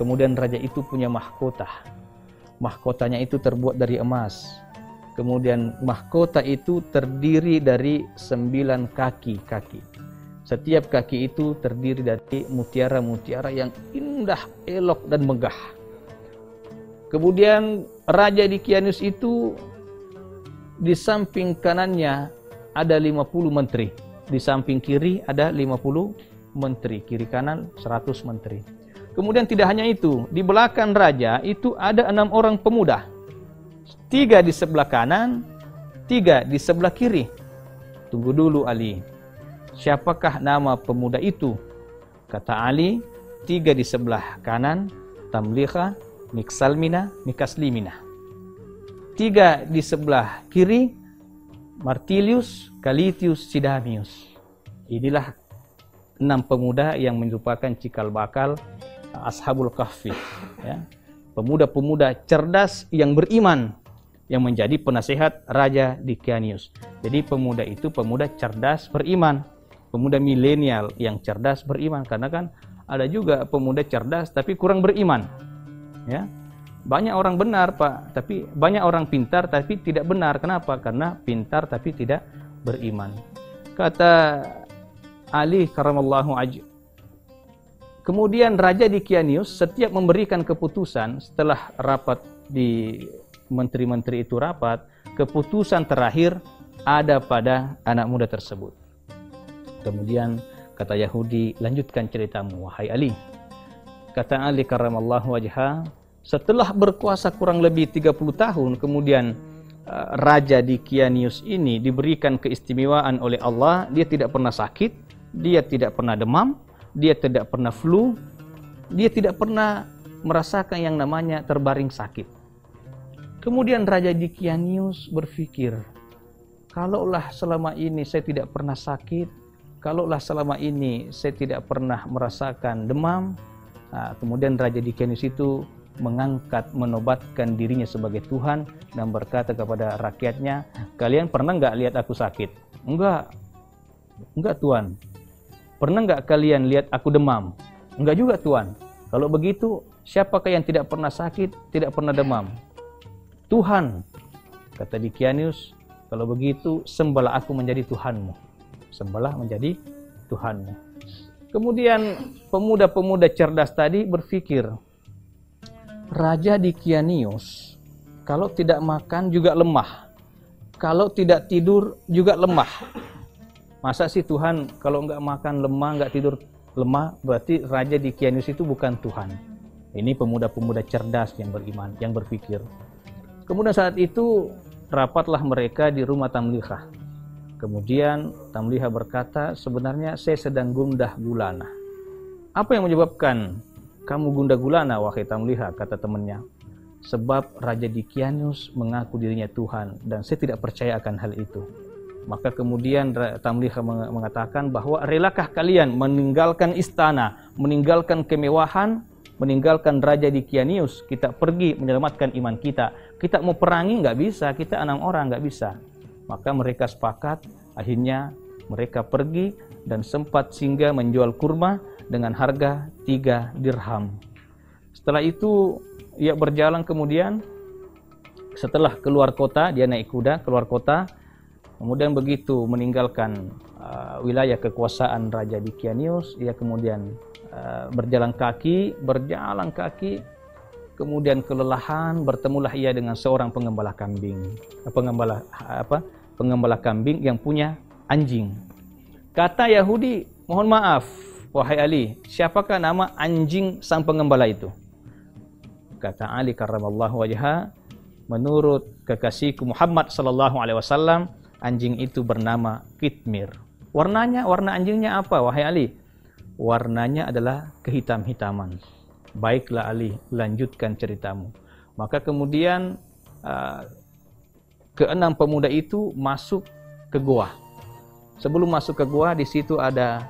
Kemudian raja itu punya mahkota. Mahkotanya itu terbuat dari emas. Kemudian mahkota itu terdiri dari 9 kaki-kaki. Setiap kaki itu terdiri dari mutiara-mutiara yang indah, elok dan megah. Kemudian raja Dicanius itu di samping kanannya ada 50 menteri. Di samping kiri ada 50 menteri. Kiri kanan 100 menteri. Kemudian tidak hanya itu, di belakang raja itu ada 6 orang pemuda. 3 di sebelah kanan, 3 di sebelah kiri. Tunggu dulu Ali, siapakah nama pemuda itu? Kata Ali, 3 di sebelah kanan, Tamliha, Miksalmina, Mikaslimina. 3 di sebelah kiri, Martilius, Calitius, Sidamius. Inilah 6 pemuda yang merupakan cikal bakal Ashabul Kahfi, ya. Pemuda-pemuda cerdas yang beriman yang menjadi penasehat Raja Dicanius. Jadi pemuda itu pemuda cerdas beriman, pemuda milenial yang cerdas beriman, karena kan ada juga pemuda cerdas tapi kurang beriman, ya. Banyak orang benar Pak, tapi banyak orang pintar tapi tidak benar. Kenapa? Karena pintar tapi tidak beriman. Kata Ali karamallahu wajh. Kemudian Raja Dicanius setiap memberikan keputusan setelah rapat di menteri-menteri itu rapat, keputusan terakhir ada pada anak muda tersebut. Kemudian kata Yahudi, lanjutkan ceritamu wahai Ali. Kata Ali karamallahu wajha, setelah berkuasa kurang lebih 30 tahun, kemudian Raja Dicanius ini diberikan keistimewaan oleh Allah. Dia tidak pernah sakit, dia tidak pernah demam, dia tidak pernah flu, dia tidak pernah merasakan yang namanya terbaring sakit. Kemudian Raja Dicanius berpikir, kalaulah selama ini saya tidak pernah sakit, kalaulah selama ini saya tidak pernah merasakan demam. Nah, kemudian Raja Dicanius itu mengangkat, menobatkan dirinya sebagai Tuhan dan berkata kepada rakyatnya, kalian pernah nggak lihat aku sakit? Enggak Tuan. Pernah nggak kalian lihat aku demam? Enggak juga Tuan. Kalau begitu, siapakah yang tidak pernah sakit, tidak pernah demam? Tuhan. Kata Dicanius, kalau begitu sembahlah aku menjadi Tuhanmu. Sembahlah menjadi Tuhanmu. Kemudian pemuda-pemuda cerdas tadi berpikir, Raja Dicanius kalau tidak makan juga lemah, kalau tidak tidur juga lemah. Masa sih Tuhan kalau nggak makan lemah, nggak tidur lemah, berarti Raja Dicanius itu bukan Tuhan. Ini pemuda-pemuda cerdas yang beriman, yang berpikir. Kemudian saat itu rapatlah mereka di rumah Tamliha. Kemudian Tamliha berkata, sebenarnya saya sedang gundah gulana. Apa yang menyebabkan kamu gundah gulana wahai Tamliha? Kata temannya. Sebab Raja Dicanius mengaku dirinya Tuhan dan saya tidak percaya akan hal itu. Maka kemudian Tamliha mengatakan bahwa relakah kalian meninggalkan istana, meninggalkan kemewahan, meninggalkan Raja Dicanius, kita pergi menyelamatkan iman kita. Kita mau perangi nggak bisa, kita 6 orang nggak bisa. Maka mereka sepakat, akhirnya mereka pergi dan sempat singgah menjual kurma dengan harga 3 dirham. Setelah itu ia berjalan, kemudian setelah keluar kota, dia naik kuda keluar kota. Kemudian begitu meninggalkan wilayah kekuasaan Raja Dicanius, ia kemudian berjalan kaki, kemudian kelelahan, bertemulah ia dengan seorang pengembala kambing, pengembala kambing yang punya anjing. Kata Yahudi, mohon maaf wahai Ali, siapakah nama anjing sang pengembala itu? Kata Ali karramallahu wajha, menurut kekasihku Muhammad sallallahu alaihi wasallam, anjing itu bernama Kitmir. Warna anjingnya apa wahai Ali? Warnanya adalah kehitam-hitaman. Baiklah Ali, lanjutkan ceritamu. Maka kemudian ke-6 pemuda itu masuk ke goa. Sebelum masuk ke goa, di situ ada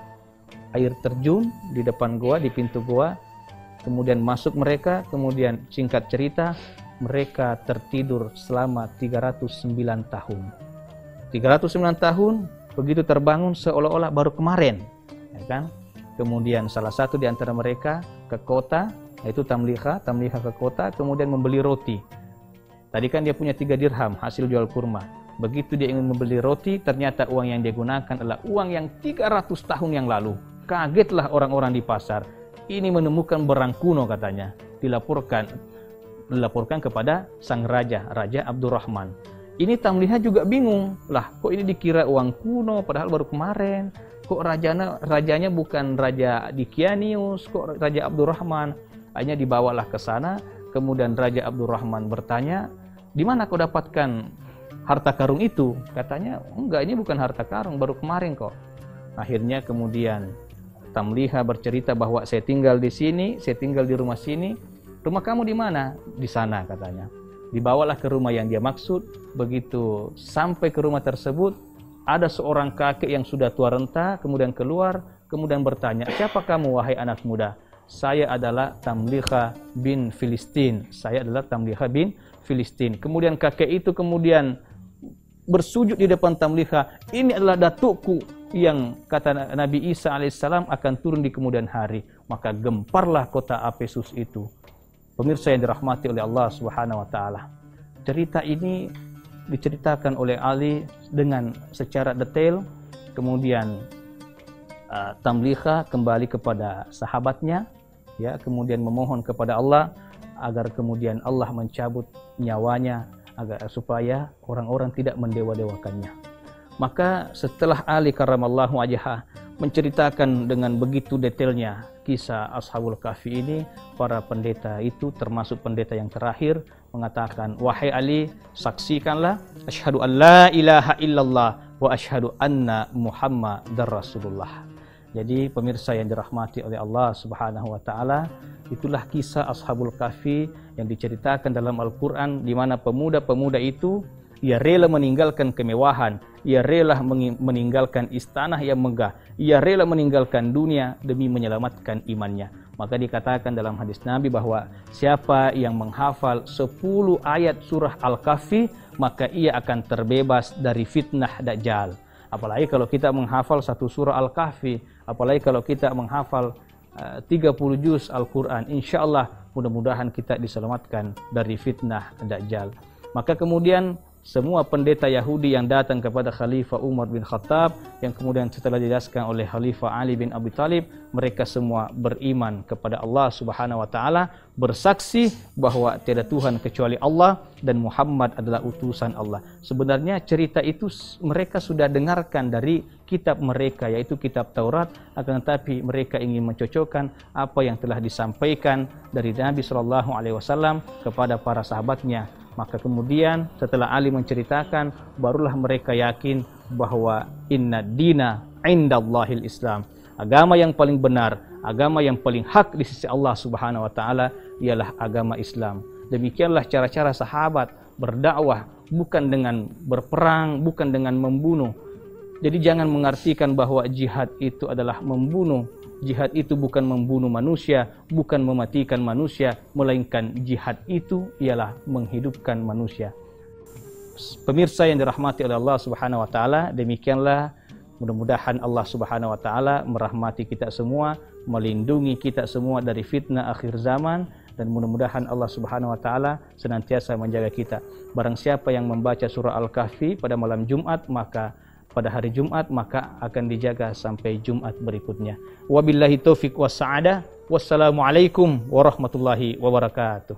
air terjun di depan goa, di pintu goa. Kemudian masuk mereka, kemudian singkat cerita, mereka tertidur selama 309 tahun. 309 tahun, begitu terbangun seolah-olah baru kemarin, ya kan? Kemudian salah satu di antara mereka ke kota, yaitu tamliha ke kota, kemudian membeli roti. Tadi kan dia punya 3 dirham hasil jual kurma. Begitu dia ingin membeli roti, ternyata uang yang dia gunakan adalah uang yang 300 tahun yang lalu. Kagetlah orang-orang di pasar. Ini menemukan barang kuno katanya. Dilaporkan kepada sang raja, Raja Abdurrahman. Ini tamliha juga bingung. Lah, kok ini dikira uang kuno padahal baru kemarin. Kok rajanya bukan Raja Dikianius, kok Raja Abdurrahman? Akhirnya dibawalah ke sana. Kemudian Raja Abdurrahman bertanya, "Di mana kau dapatkan harta karung itu?" Katanya, "Enggak, ini bukan harta karung, baru kemarin kok." Akhirnya kemudian tamliha bercerita bahwa saya tinggal di sini, saya tinggal di rumah sini. "Rumah kamu di mana?" "Di sana," katanya. Dibawalah ke rumah yang dia maksud. Begitu sampai ke rumah tersebut, ada seorang kakek yang sudah tua renta, kemudian keluar, kemudian bertanya, "Siapa kamu wahai anak muda?" "Saya adalah Tamliha bin Filistin." "Saya adalah Tamliha bin Filistin." Kemudian kakek itu kemudian bersujud di depan Tamliha. "Ini adalah datukku yang kata Nabi Isa alaihissalam akan turun di kemudian hari." Maka gemparlah kota Efesus itu. Pemirsa yang dirahmati oleh Allah Subhanahu wa taala. Cerita ini diceritakan oleh Ali dengan secara detail. Kemudian Tamliha kembali kepada sahabatnya, ya, kemudian memohon kepada Allah agar kemudian Allah mencabut nyawanya agar supaya orang-orang tidak mendewa-dewakannya. Maka setelah Ali karramallahu wajhah menceritakan dengan begitu detailnya kisah Ashabul Kahfi ini, para pendeta itu termasuk pendeta yang terakhir mengatakan, "Wahai Ali, saksikanlah asyhadu an la ilaha illallah wa asyhadu anna Muhammadar Rasulullah." Jadi pemirsa yang dirahmati oleh Allah Subhanahu wa taala, itulah kisah Ashabul Kahfi yang diceritakan dalam Al-Qur'an, di mana pemuda-pemuda itu ia rela meninggalkan kemewahan, ia rela meninggalkan istana yang megah, ia rela meninggalkan dunia demi menyelamatkan imannya. Maka dikatakan dalam hadis Nabi bahwa siapa yang menghafal 10 ayat surah Al-Kahfi, maka ia akan terbebas dari fitnah Dajjal. Apalagi kalau kita menghafal 1 surah Al-Kahfi, apalagi kalau kita menghafal 30 juz Al-Quran, insya Allah mudah-mudahan kita diselamatkan dari fitnah Dajjal. Maka kemudian semua pendeta Yahudi yang datang kepada Khalifah Umar bin Khattab, yang kemudian setelah dijelaskan oleh Khalifah Ali bin Abi Thalib, mereka semua beriman kepada Allah Subhanahu wa taala, bersaksi bahwa tiada Tuhan kecuali Allah dan Muhammad adalah utusan Allah. Sebenarnya cerita itu mereka sudah dengarkan dari kitab mereka, yaitu kitab Taurat, akan tetapi mereka ingin mencocokkan apa yang telah disampaikan dari Nabi SAW kepada para sahabatnya. Maka kemudian setelah Ali menceritakan, barulah mereka yakin bahwa inna dina indallahil Islam. Agama yang paling benar, agama yang paling hak di sisi Allah Subhanahu wa taala ialah agama Islam. Demikianlah cara-cara sahabat berdakwah, bukan dengan berperang, bukan dengan membunuh. Jadi jangan mengartikan bahwa jihad itu adalah membunuh. Jihad itu bukan membunuh manusia, bukan mematikan manusia, melainkan jihad itu ialah menghidupkan manusia. Pemirsa yang dirahmati oleh Allah Subhanahu wa taala, demikianlah mudah-mudahan Allah Subhanahu wa taala merahmati kita semua, melindungi kita semua dari fitnah akhir zaman, dan mudah-mudahan Allah Subhanahu wa taala senantiasa menjaga kita. Barang siapa yang membaca surah Al-Kahfi pada malam Jumat, maka pada hari Jumat maka akan dijaga sampai Jumat berikutnya. Wabillahi taufiq was sa'adah. Wassalamualaikum warahmatullahi wabarakatuh.